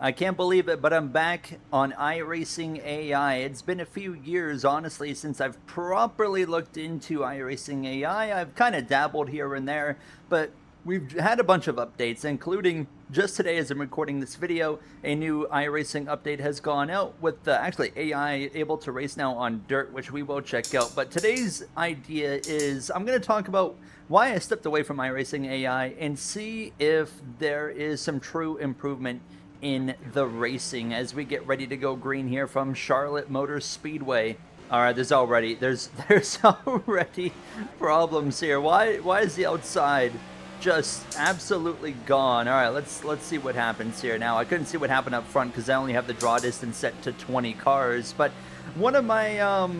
I can't believe it, but I'm back on iRacing AI. It's been a few years, honestly, since I've properly looked into iRacing AI. I've kind of dabbled here and there, but we've had a bunch of updates, including just today as I'm recording this video, a new iRacing update has gone out with actually AI able to race now on dirt, which we will check out. But today's idea is I'm going to talk about why I stepped away from iRacing AI and see if there is some true improvement in the racing as we get ready to go green here from Charlotte Motor Speedway. All right, there's already problems here. Why is the outside just absolutely gone? All right, let's see what happens here. Now, I couldn't see what happened up front because I only have the draw distance set to 20 cars, but one of my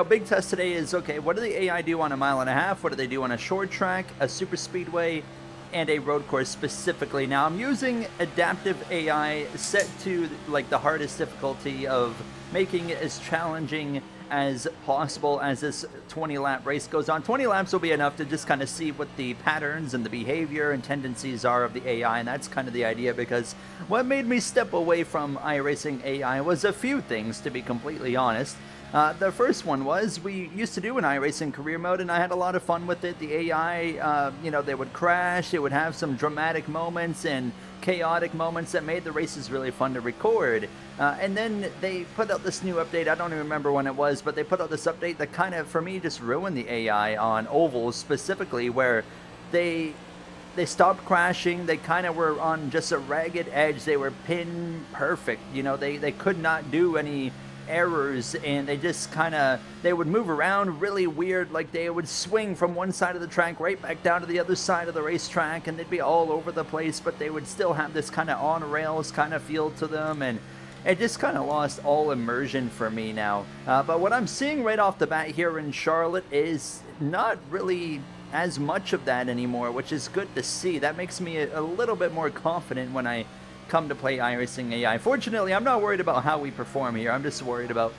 big tests today is, okay, what do the AI do on a 1.5 miles? What do they do on a short track, a super speedway, and a road course specifically? Now, I'm using adaptive AI set to like the hardest difficulty of making it as challenging as possible as this 20-lap race goes on. 20 laps will be enough to just kind of see what the patterns and the behavior and tendencies are of the AI, and that's kind of the idea, because what made me step away from iRacing AI was a few things, to be completely honest. The first one was we used to do an iRacing career mode, and I had a lot of fun with it. The AI, they would crash, it would have some dramatic moments and chaotic moments that made the races really fun to record. And then they put out this new update, I don't even remember when it was, but they put out this update that kind of, for me, just ruined the AI on ovals specifically, where they stopped crashing. They kind of were on just a ragged edge. They were pin perfect. They could not do any errors, and they would move around really weird, like they would swing from one side of the track right back down to the other side of the racetrack, and they'd be all over the place, but they would still have this kind of on rails kind of feel to them, and it just kind of lost all immersion for me now. But what I'm seeing right off the bat here in Charlotte is not really as much of that anymore, which is good to see. That makes me a little bit more confident when I come to play iRacing AI. Fortunately, I'm not worried about how we perform here. I'm just worried about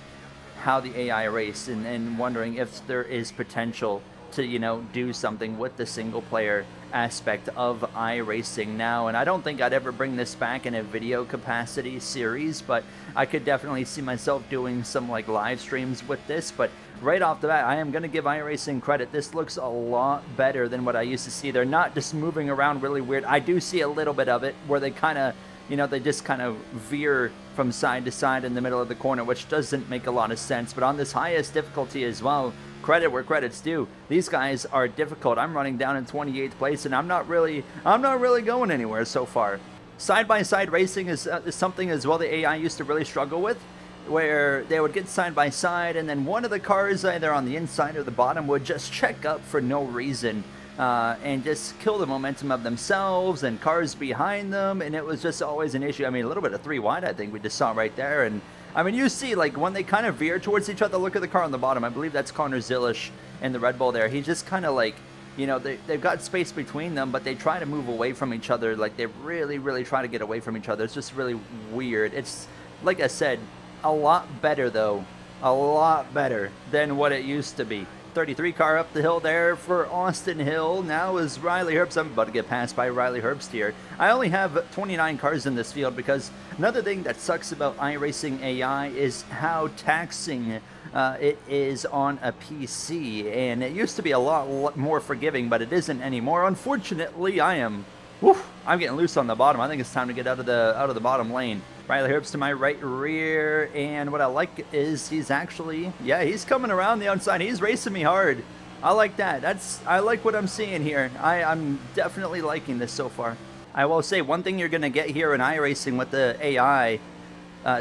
how the AI race, and wondering if there is potential to, do something with the single player aspect of iRacing now. And I don't think I'd ever bring this back in a video capacity series, but I could definitely see myself doing some like live streams with this. But right off the bat, I am going to give iRacing credit. This looks a lot better than what I used to see. They're not just moving around really weird. I do see a little bit of it where they kind of, they just kind of veer from side to side in the middle of the corner, which doesn't make a lot of sense. But on this highest difficulty as well, credit where credit's due. These guys are difficult. I'm running down in 28th place, and I'm not really going anywhere so far. Side-by-side racing is something as well the AI used to really struggle with, where they would get side by side, and then one of the cars, either on the inside or the bottom, would just check up for no reason. And just kill the momentum of themselves and cars behind them, and it was just always an issue. I mean, a little bit of 3 wide, I think we just saw right there. And I mean, you see, like, when they kind of veer towards each other, look at the car on the bottom. I believe that's Connor Zilish in the Red Bull there. He's just kind of like, they've got space between them, but they try to move away from each other. Like, they really, really try to get away from each other. It's just really weird. It's, like I said, a lot better, though. A lot better than what it used to be. 33 car up the hill there for Austin Hill. Now is Riley Herbst. I'm about to get passed by Riley Herbst here. I only have 29 cars in this field, because another thing that sucks about iRacing AI is how taxing it is on a PC. And it used to be a lot more forgiving, but it isn't anymore. Unfortunately, I'm getting loose on the bottom. I think it's time to get out of the bottom lane. Riley Herbst to my right rear, and what I like is he's actually, he's coming around the outside. He's racing me hard. I like that. I like what I'm seeing here. I'm definitely liking this so far. I will say one thing you're going to get here in iRacing with the AI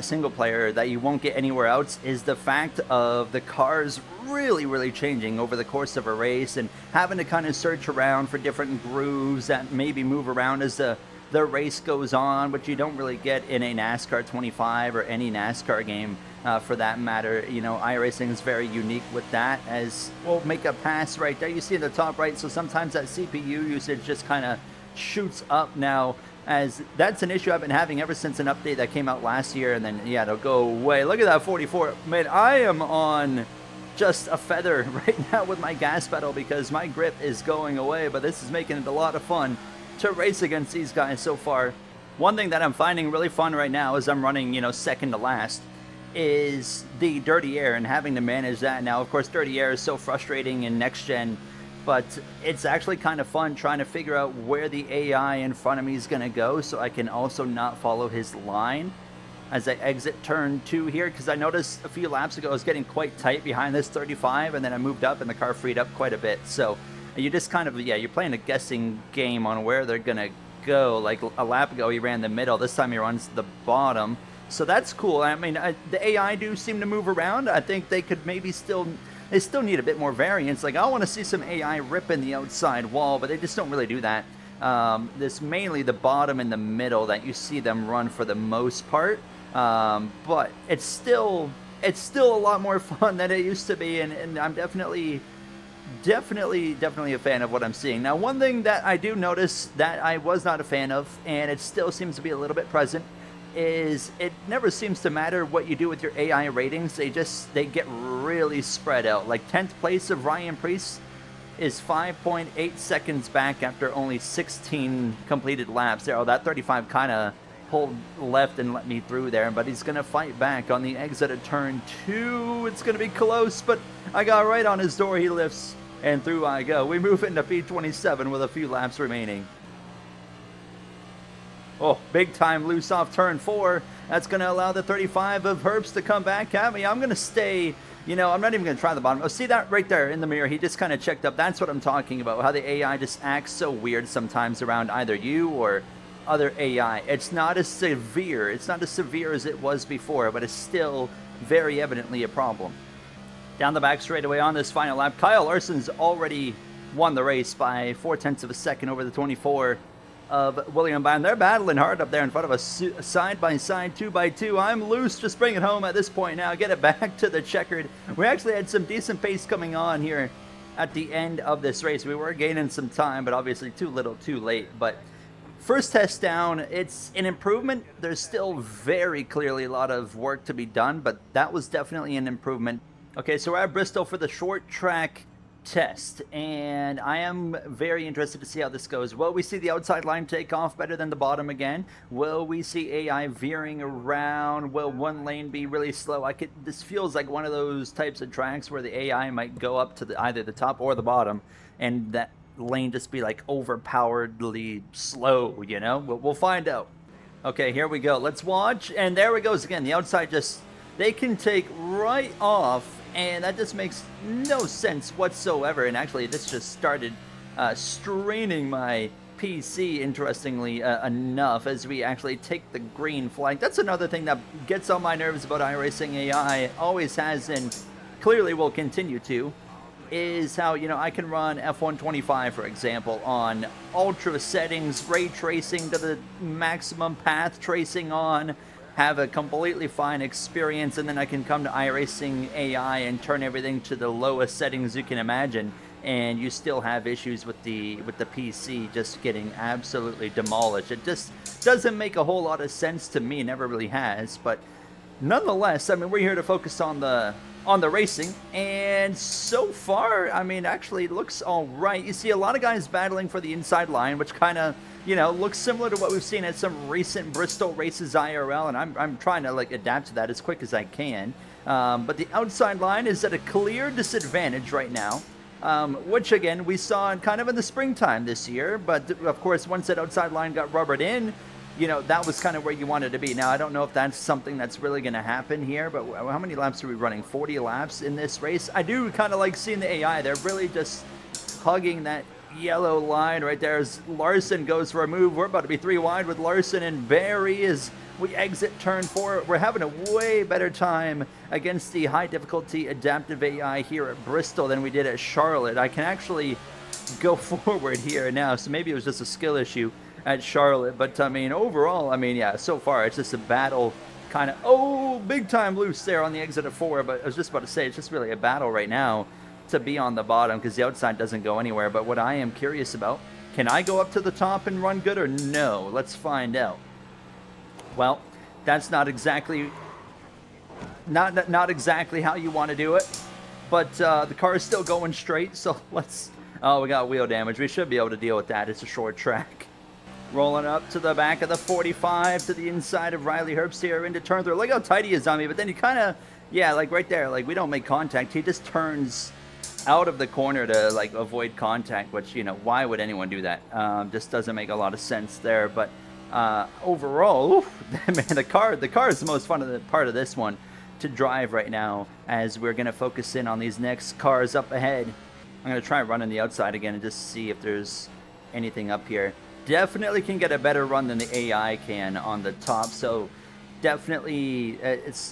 single player that you won't get anywhere else is the fact of the cars really, really changing over the course of a race, and having to kind of search around for different grooves that maybe move around as the race goes on, which you don't really get in a NASCAR 25 or any NASCAR game for that matter. iRacing is very unique with that, as we'll make a pass right there. You see in the top right, so sometimes that CPU usage just kind of shoots up now, as that's an issue I've been having ever since an update that came out last year, and then, it'll go away. Look at that 44. Man, I am on just a feather right now with my gas pedal because my grip is going away, but this is making it a lot of fun to race against these guys so far. One thing that I'm finding really fun right now is I'm running, second to last, is the dirty air and having to manage that. Now, of course, dirty air is so frustrating in next gen, but it's actually kind of fun trying to figure out where the AI in front of me is going to go so I can also not follow his line as I exit turn 2 here, because I noticed a few laps ago I was getting quite tight behind this 35, and then I moved up and the car freed up quite a bit. So you just kind of, you're playing a guessing game on where they're going to go. Like a lap ago he ran the middle, this time he runs the bottom. So that's cool. I mean, the AI do seem to move around. I think they could maybe they still need a bit more variance. Like, I want to see some AI ripping the outside wall, but they just don't really do that. There's mainly the bottom and the middle that you see them run for the most part. But it's still a lot more fun than it used to be, and I'm definitely a fan of what I'm seeing. Now, one thing that I do notice that I was not a fan of, and it still seems to be a little bit present, is it never seems to matter what you do with your AI ratings. They get really spread out. Like 10th place of Ryan Preece is 5.8 seconds back after only 16 completed laps there. Oh, that 35 kind of pulled left and let me through there, but he's going to fight back on the exit of turn 2. It's going to be close, but I got right on his door. He lifts, and through I go. We move into P27 with a few laps remaining. Oh, big time loose off turn 4. That's going to allow the 35 of Herbst to come back at me. I'm going to stay, I'm not even going to try the bottom. Oh, see that right there in the mirror? He just kind of checked up. That's what I'm talking about, how the AI just acts so weird sometimes around either you or other AI. It's not as severe as it was before, but it's still very evidently a problem. Down the back straightaway on this final lap, Kyle Larson's already won the race by 0.4 of a second over the 24 of William Byron. They're battling hard up there in front of us, side-by-side, 2x2. I'm loose. Just bring it home at this point now. Get it back to the checkered. We actually had some decent pace coming on here at the end of this race. We were gaining some time, but obviously too little, too late. But first test down, it's an improvement. There's still very clearly a lot of work to be done, but that was definitely an improvement. Okay, so we're at Bristol for the short track test, and I am very interested to see how this goes. Will we see the outside line take off better than the bottom again? Will we see AI veering around? Will one lane be really slow? This feels like one of those types of tracks where the AI might go up to either the top or the bottom, and that lane just be like overpoweredly slow, We'll find out. Okay, here we go. Let's watch, and there it goes again. The outside they can take right off, and that just makes no sense whatsoever. And actually, this just started straining my PC, interestingly enough, as we actually take the green flag. That's another thing that gets on my nerves about iRacing AI, always has, and clearly will continue to, is how, I can run F125, for example, on ultra settings, ray tracing to the maximum, path tracing on, have a completely fine experience, and then I can come to iRacing AI and turn everything to the lowest settings you can imagine, and you still have issues with the PC just getting absolutely demolished. It just doesn't make a whole lot of sense to me, never really has, but nonetheless, we're here to focus on the racing, and so far, actually it looks all right. You see a lot of guys battling for the inside line, which kind of, looks similar to what we've seen at some recent Bristol races IRL, and I'm trying to adapt to that as quick as I can. But the outside line is at a clear disadvantage right now, which again we saw kind of in the springtime this year. But of course, once that outside line got rubbered in, that was kind of where you wanted to be. Now, I don't know if that's something that's really going to happen here, but how many laps are we running? 40 laps in this race. I do kind of like seeing the AI. They're really just hugging that yellow line right there as Larson goes for a move. We're about to be 3 wide with Larson and Barry as we exit turn 4. We're having a way better time against the high difficulty adaptive AI here at Bristol than we did at Charlotte. I can actually go forward here now, so maybe it was just a skill issue at Charlotte, but overall, yeah, so far it's just a battle, kind of, big time loose there on the exit of 4, but I was just about to say, it's just really a battle right now to be on the bottom, because the outside doesn't go anywhere. But what I am curious about, can I go up to the top and run good or no? Let's find out. Well, that's not exactly how you want to do it, but the car is still going straight, so we got wheel damage. We should be able to deal with that. It's a short track. Rolling up to the back of the 45 to the inside of Riley Herbst here into turn 3. Look how tight he is on me, but then he kind of, yeah, like right there, like we don't make contact. He just turns out of the corner to like avoid contact, which, you know, why would anyone do that? Just doesn't make a lot of sense there. But overall, oof, man, the car is the most fun part of this one to drive right now, as we're going to focus in on these next cars up ahead. I'm going to try running the outside again and just see if there's anything up here. Definitely can get a better run than the AI can on the top, so definitely,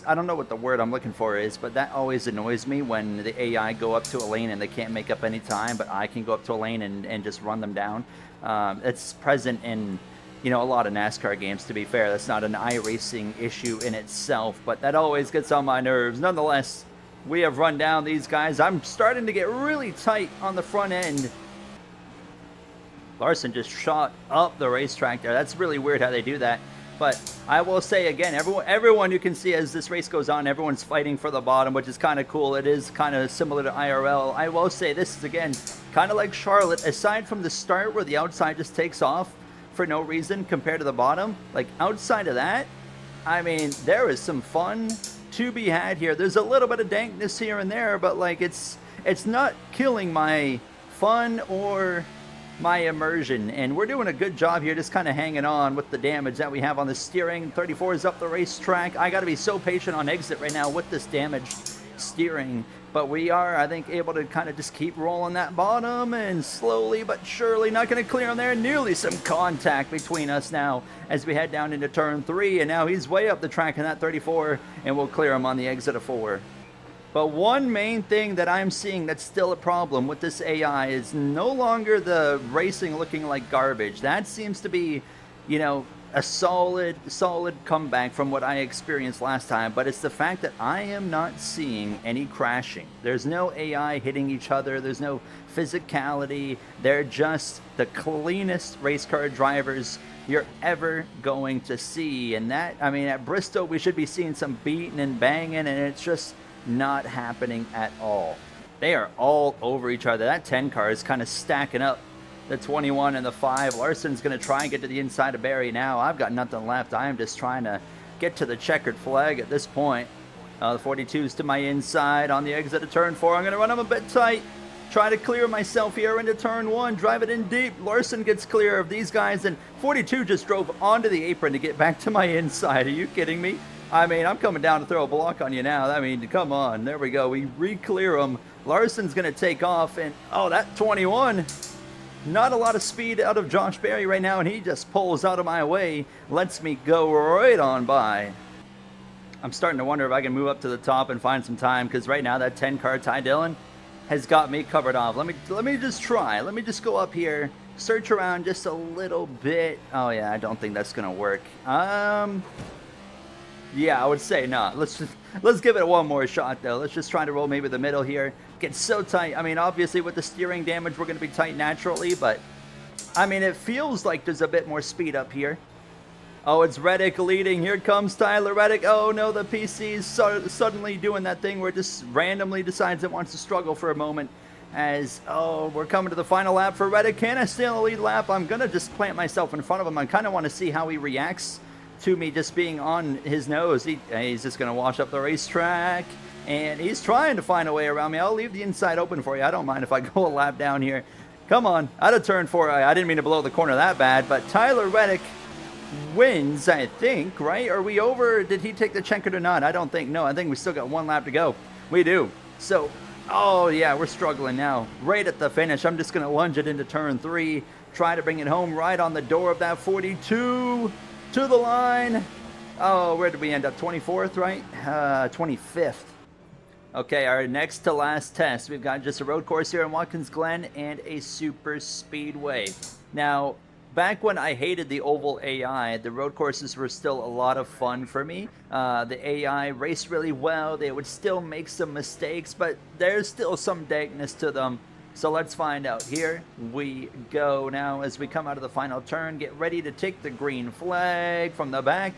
I don't know what the word I'm looking for is, but that always annoys me when the AI go up to a lane and they can't make up any time, but I can go up to a lane and just run them down. It's present in, you know, a lot of NASCAR games, to be fair. That's not an iRacing issue in itself, but that always gets on my nerves. Nonetheless, we have run down these guys. I'm starting to get really tight on the front end. Larson just shot up the racetrack there. That's really weird how they do that. But I will say again, everyone you can see as this race goes on, everyone's fighting for the bottom, which is kind of cool. It is kind of similar to IRL. I will say this is, again, kind of like Charlotte. Aside from the start where the outside just takes off for no reason compared to the bottom, like outside of that, I mean, there is some fun to be had here. There's a little bit of dankness here and there, but like it's not killing my fun or my immersion, and we're doing a good job here just kind of hanging on with the damage that we have on the steering. 34 is up the racetrack. I got to be so patient on exit right now with this damaged steering, but we are, I think, able to kind of just keep rolling that bottom, and slowly but surely, not going to clear him there. Nearly some contact between us now as we head down into turn 3, and now he's way up the track in that 34, and we'll clear him on the exit of 4. But one main thing that I'm seeing that's still a problem with this AI is no longer the racing looking like garbage. That seems to be, you know, a solid comeback from what I experienced last time. But it's the fact that I am not seeing any crashing. There's no AI hitting each other. There's no physicality. They're just the cleanest race car drivers you're ever going to see. And that, I mean, at Bristol, we should be seeing some beating and banging, and it's just not happening at all. They are all over each other. That 10 car is kind of stacking up the 21 and the 5. Larson's going to try and get to the inside of Barry now. I've got nothing left. I am just trying to get to the checkered flag at this point. The 42's to my inside on the exit of turn 4. I'm going to run them a bit tight. Try to clear myself here into turn 1. Drive it in deep. Larson gets clear of these guys, and 42 just drove onto the apron to get back to my inside. Are you kidding me? I mean, I'm coming down to throw a block on you now. I mean, come on. There we go. We re-clear him. Larson's going to take off, and oh, that 21. Not a lot of speed out of Josh Berry right now, and he just pulls out of my way. Lets me go right on by. I'm starting to wonder if I can move up to the top and find some time, because right now that 10 car Ty Dillon has got me covered off. Let me just try. Let me just go up here, search around just a little bit. Oh yeah, I don't think that's going to work. Yeah, I would say not. Let's give it one more shot, though. Let's just try to roll maybe the middle here. Get so tight. I mean, obviously, with the steering damage, we're going to be tight naturally, but, I mean, it feels like there's a bit more speed up here. Oh, it's Reddick leading. Here comes Tyler Reddick. Oh, no, the PC's suddenly doing that thing where it just randomly decides it wants to struggle for a moment. As, oh, we're coming to the final lap for Reddick. Can I stay on the lead lap? I'm going to just plant myself in front of him. I kind of want to see how he reacts to me just being on his nose. He's just going to wash up the racetrack, and he's trying to find a way around me. I'll leave the inside open for you. I don't mind if I go a lap down here. Come on, out of turn 4. I didn't mean to blow the corner that bad, but Tyler Reddick wins, I think, right? Are we over? Did he take the checkered or not? I don't think. No, I think we still got one lap to go. We do. So, oh yeah, we're struggling now. Right at the finish, I'm just going to lunge it into turn 3, try to bring it home right on the door of that 42. To the line. Oh, where did we end up? 24th, right? 25th. Okay, our next to last test. We've got just a road course here in Watkins Glen and a super speedway. Now, back when I hated the oval AI, the road courses were still a lot of fun for me. The AI raced really well. They would still make some mistakes, but there's still some dankness to them. So let's find out. Here we go now as we come out of the final turn. Get ready to take the green flag from the back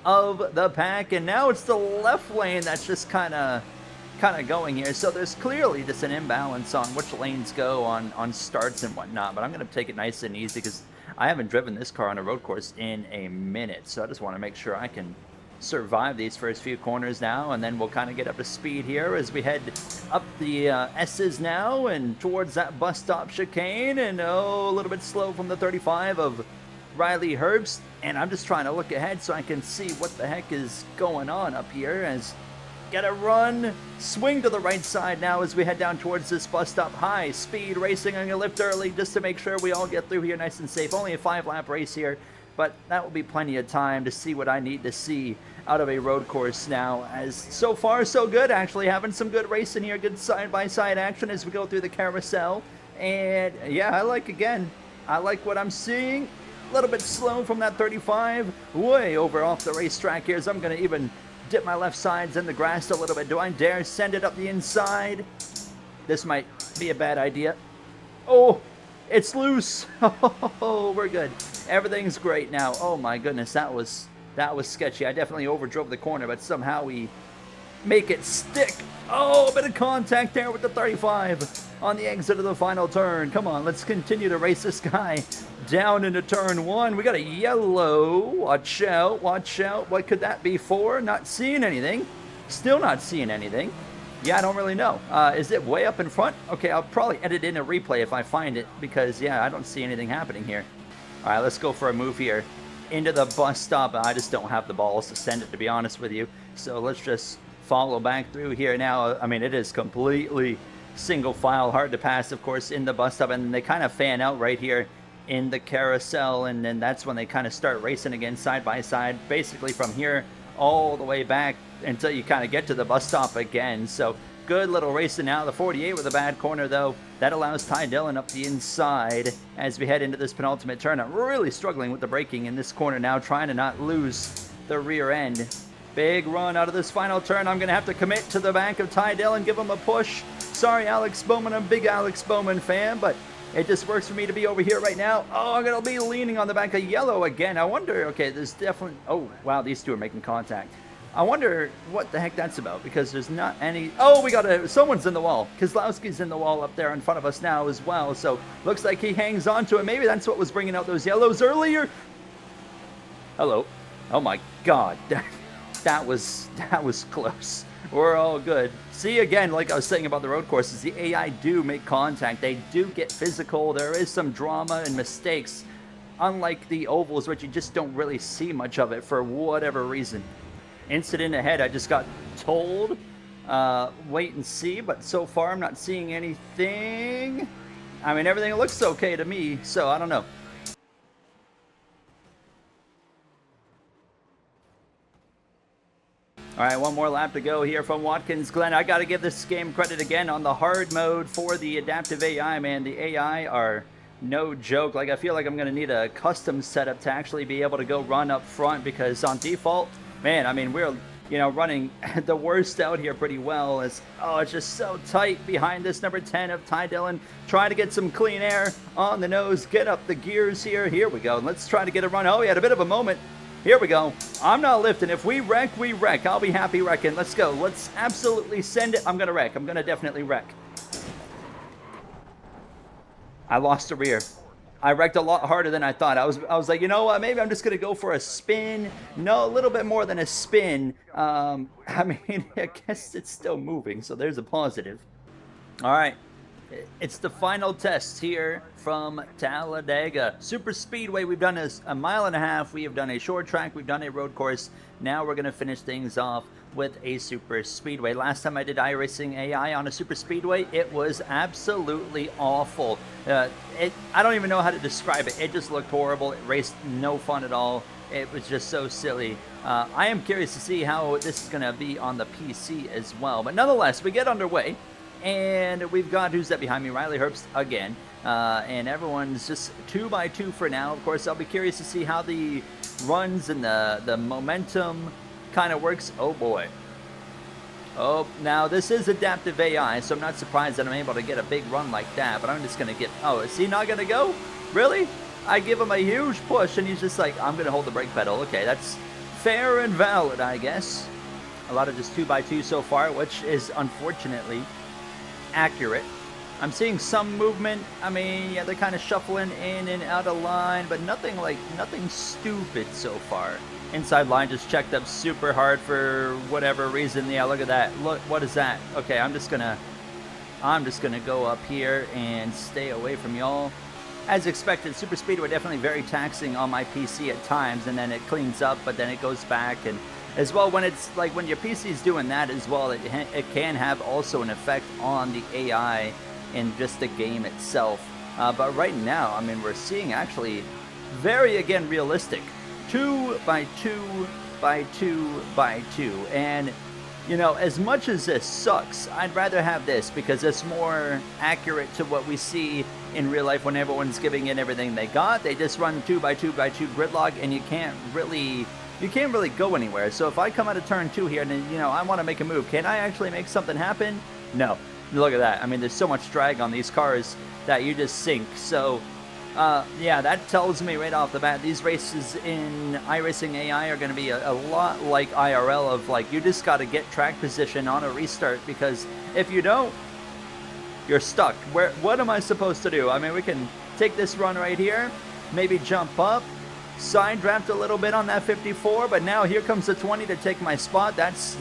of the pack. And now it's the left lane that's just kind of going here. So there's clearly just an imbalance on which lanes go on starts and whatnot. But I'm going to take it nice and easy because I haven't driven this car on a road course in a minute, so I just want to make sure I can survive these first few corners now, and then we'll kind of get up to speed here as we head up the S's now and towards that bus stop chicane, and a little bit slow from the 35 of Riley Herbst, and I'm just trying to look ahead so I can see what the heck is going on up here as get a run, swing to the right side now as we head down towards this bus stop. High speed racing. I'm going to lift early just to make sure we all get through here nice and safe. Only a 5-lap race here, but that will be plenty of time to see what I need to see out of a road course now, as so far so good. Actually having some good racing here, good side-by-side action as we go through the carousel. And yeah, I like what I'm seeing. A little bit slow from that 35, way over off the racetrack here, so I'm going to even dip my left sides in the grass a little bit. Do I dare send it up the inside? This might be a bad idea. Oh, it's loose. Oh, we're good. Everything's great now. Oh my goodness, that was sketchy. I definitely overdrove the corner, but somehow we make it stick. Oh, a bit of contact there with the 35 on the exit of the final turn. Come on, let's continue to race this guy down into turn 1. We got a yellow. Watch out, watch out. What could that be for? Not seeing anything. Still not seeing anything. Yeah, I don't really know. Is it way up in front? Okay, I'll probably edit in a replay if I find it, because yeah, I don't see anything happening here. All right, let's go for a move here into the bus stop. I just don't have the balls to send it, to be honest with you. So let's just follow back through here now. I mean, it is completely single file, hard to pass, of course, in the bus stop, and they kind of fan out right here in the carousel, and then that's when they kind of start racing again side by side, basically from here all the way back until you kind of get to the bus stop again. So good little racing now. The 48 with a bad corner, though. That allows Ty Dillon up the inside as we head into this penultimate turn. I'm really struggling with the braking in this corner now, trying to not lose the rear end. Big run out of this final turn. I'm going to have to commit to the back of Ty Dillon, give him a push. Sorry, Alex Bowman. I'm a big Alex Bowman fan, but it just works for me to be over here right now. Oh, I'm going to be leaning on the back of yellow again. I wonder, okay, there's definitely, oh, wow, these two are making contact. I wonder what the heck that's about, because there's not any, oh, we got someone's in the wall. Kozlowski's in the wall up there in front of us now as well, so looks like he hangs on to it. Maybe that's what was bringing out those yellows earlier. Hello. Oh my God. That was close. We're all good. See, again, like I was saying about the road courses, the AI do make contact. They do get physical. There is some drama and mistakes, unlike the ovals, which you just don't really see much of it for whatever reason. Incident ahead, I just got told. Wait and see, but so far I'm not seeing anything. I mean, everything looks okay to me, so I don't know. All right, one more lap to go here from Watkins Glen. I got to give this game credit again on the hard mode for the adaptive AI, man. The AI are no joke. Like, I feel like I'm going to need a custom setup to actually be able to go run up front, because on default, man, I mean, we're, you know, running the worst out here pretty well. It's just so tight behind this number 10 of Ty Dillon. Trying to get some clean air on the nose, get up the gears here. Here we go. Let's try to get a run. Oh, he had a bit of a moment. Here we go. I'm not lifting. If we wreck, we wreck. I'll be happy wrecking. Let's go. Let's absolutely send it. I'm going to wreck. I'm going to definitely wreck. I lost the rear. I wrecked a lot harder than I thought. I was like, you know what? Maybe I'm just going to go for a spin. No, a little bit more than a spin. I mean, I guess it's still moving, so there's a positive. All right. It's the final test here from Talladega. Super Speedway, we've done a 1.5 miles. We have done a short track. We've done a road course. Now we're going to finish things off with a Super Speedway. Last time I did iRacing AI on a Super Speedway, it was absolutely awful. I don't even know how to describe it. It just looked horrible. It raced no fun at all. It was just so silly. I am curious to see how this is going to be on the PC as well. But nonetheless, we get underway. And we've got, who's that behind me? Riley Herbst again. And everyone's just 2x2 for now. Of course, I'll be curious to see how the runs and the momentum kind of works. Oh, boy. Oh, now this is adaptive AI, so I'm not surprised that I'm able to get a big run like that. But I'm just going to get, oh, is he not going to go? Really? I give him a huge push, and he's just like, I'm going to hold the brake pedal. Okay, that's fair and valid, I guess. A lot of just 2x2 so far, which is unfortunately accurate. I'm seeing some movement. I mean, yeah, they're kind of shuffling in and out of line, but nothing stupid so far. Inside line just checked up super hard for whatever reason. Yeah, look at that. Look, what is that? Okay, I'm just gonna go up here and stay away from y'all. As expected, super speedway definitely very taxing on my PC at times, and then it cleans up, but then it goes back. And as well, when it's like when your PC is doing that as well, it can have also an effect on the AI in just the game itself. But right now, I mean, we're seeing actually very, again, realistic 2 by 2 by 2 by 2. And, you know, as much as this sucks, I'd rather have this because it's more accurate to what we see in real life when everyone's giving in everything they got. They just run 2 by 2 by 2 gridlock, and you can't really go anywhere. So if I come out of turn 2 here and, you know, I want to make a move, can I actually make something happen? No. Look at that. I mean, there's so much drag on these cars that you just sink. So, yeah, that tells me right off the bat, these races in iRacing AI are going to be a lot like IRL of, like, you just got to get track position on a restart, because if you don't, you're stuck. What am I supposed to do? I mean, we can take this run right here, maybe jump up, side draft a little bit on that 54, but now here comes the 20 to take my spot. That's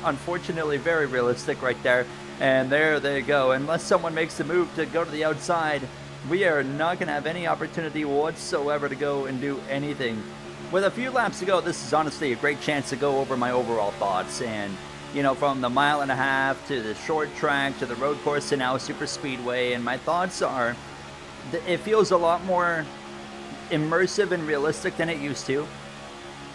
unfortunately very realistic right there. And there they go. Unless someone makes the move to go to the outside, we are not going to have any opportunity whatsoever to go and do anything. With a few laps to go, this is honestly a great chance to go over my overall thoughts. And, you know, from the 1.5 miles to the short track to the road course to now super speedway, and my thoughts are, it feels a lot more immersive and realistic than it used to.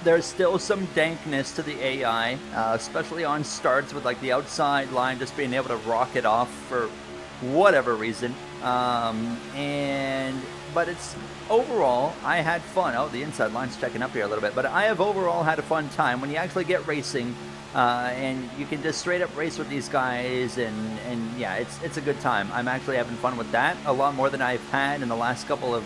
There's still some dankness to the AI, especially on starts with like the outside line just being able to rock it off for whatever reason. But it's overall, I had fun. Oh, the inside line's checking up here a little bit, but I have overall had a fun time when you actually get racing, and you can just straight up race with these guys, and yeah, it's a good time. I'm actually having fun with that a lot more than I've had in the last couple of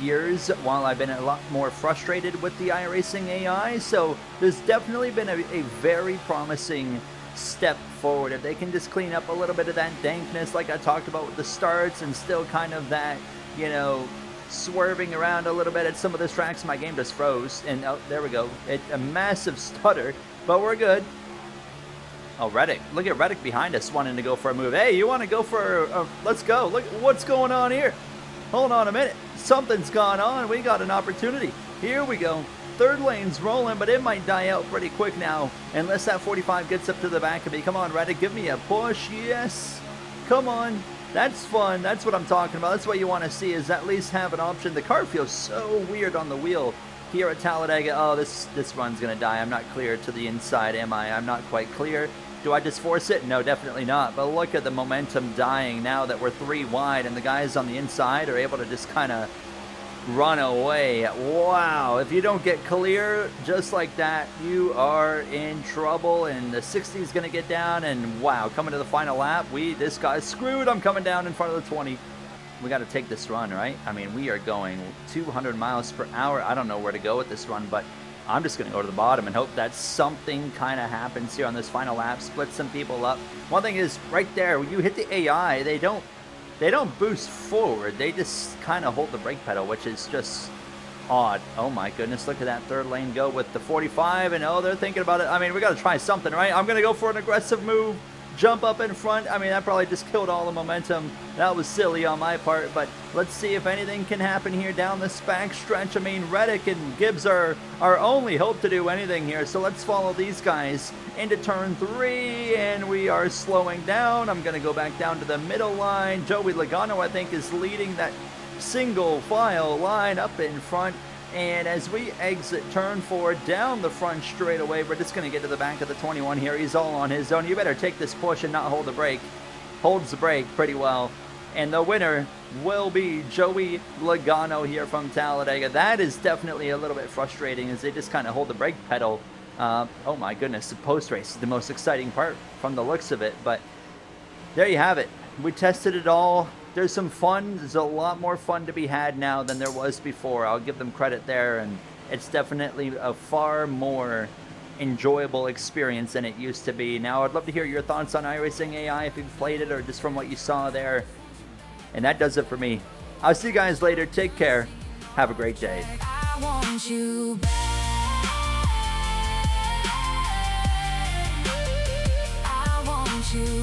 years, while I've been a lot more frustrated with the iRacing AI. So there's definitely been a very promising step forward. If they can just clean up a little bit of that dankness like I talked about with the starts, and still kind of that, you know, swerving around a little bit at some of the tracks. My game just froze, and oh, there we go. A massive stutter, but we're good. Oh, Reddick. Look at Reddick behind us wanting to go for a move. Hey, you want to go for a let's go. Look what's going on here. Hold on a minute. Something's gone on. We got an opportunity. Here we go. Third lane's rolling, but it might die out pretty quick now, unless that 45 gets up to the back of me. Come on, Reddick. Give me a push. Yes. Come on. That's fun. That's what I'm talking about. That's what you want to see, is at least have an option. The car feels so weird on the wheel here at Talladega. Oh, this run's going to die. I'm not clear to the inside, am I? I'm not quite clear. Do I just force it? No, definitely not. But look at the momentum dying now that we're 3 wide, and the guys on the inside are able to just kind of run away. Wow. If you don't get clear just like that, you are in trouble, and the 60 is going to get down, and wow, coming to the final lap, this guy's screwed. I'm coming down in front of the 20. We got to take this run, right? I mean, we are going 200 miles per hour. I don't know where to go with this run, but I'm just going to go to the bottom and hope that something kind of happens here on this final lap, split some people up. One thing is, right there, when you hit the AI, they don't boost forward. They just kind of hold the brake pedal, which is just odd. Oh my goodness, look at that third lane go with the 45, and oh, they're thinking about it. I mean, we got to try something, right? I'm going to go for an aggressive move, jump up in front. I mean, that probably just killed all the momentum. That was silly on my part, but let's see if anything can happen here down this back stretch. I mean, Reddick and Gibbs are our only hope to do anything here, so let's follow these guys into turn 3, and we are slowing down. I'm going to go back down to the middle line. Joey Logano, I think, is leading that single file line up in front. And as we exit turn 4 down the front straightaway, we're just going to get to the back of the 21 here. He's all on his own. You better take this push and not hold the brake. Holds the brake pretty well. And the winner will be Joey Logano here from Talladega. That is definitely a little bit frustrating, as they just kind of hold the brake pedal. Oh my goodness, the post race is the most exciting part from the looks of it. But there you have it. We tested it all. There's some fun. There's a lot more fun to be had now than there was before. I'll give them credit there, and it's definitely a far more enjoyable experience than it used to be. Now, I'd love to hear your thoughts on iRacing AI, if you've played it or just from what you saw there. And that does it for me. I'll see you guys later. Take care. Have a great day. I want you back. I want you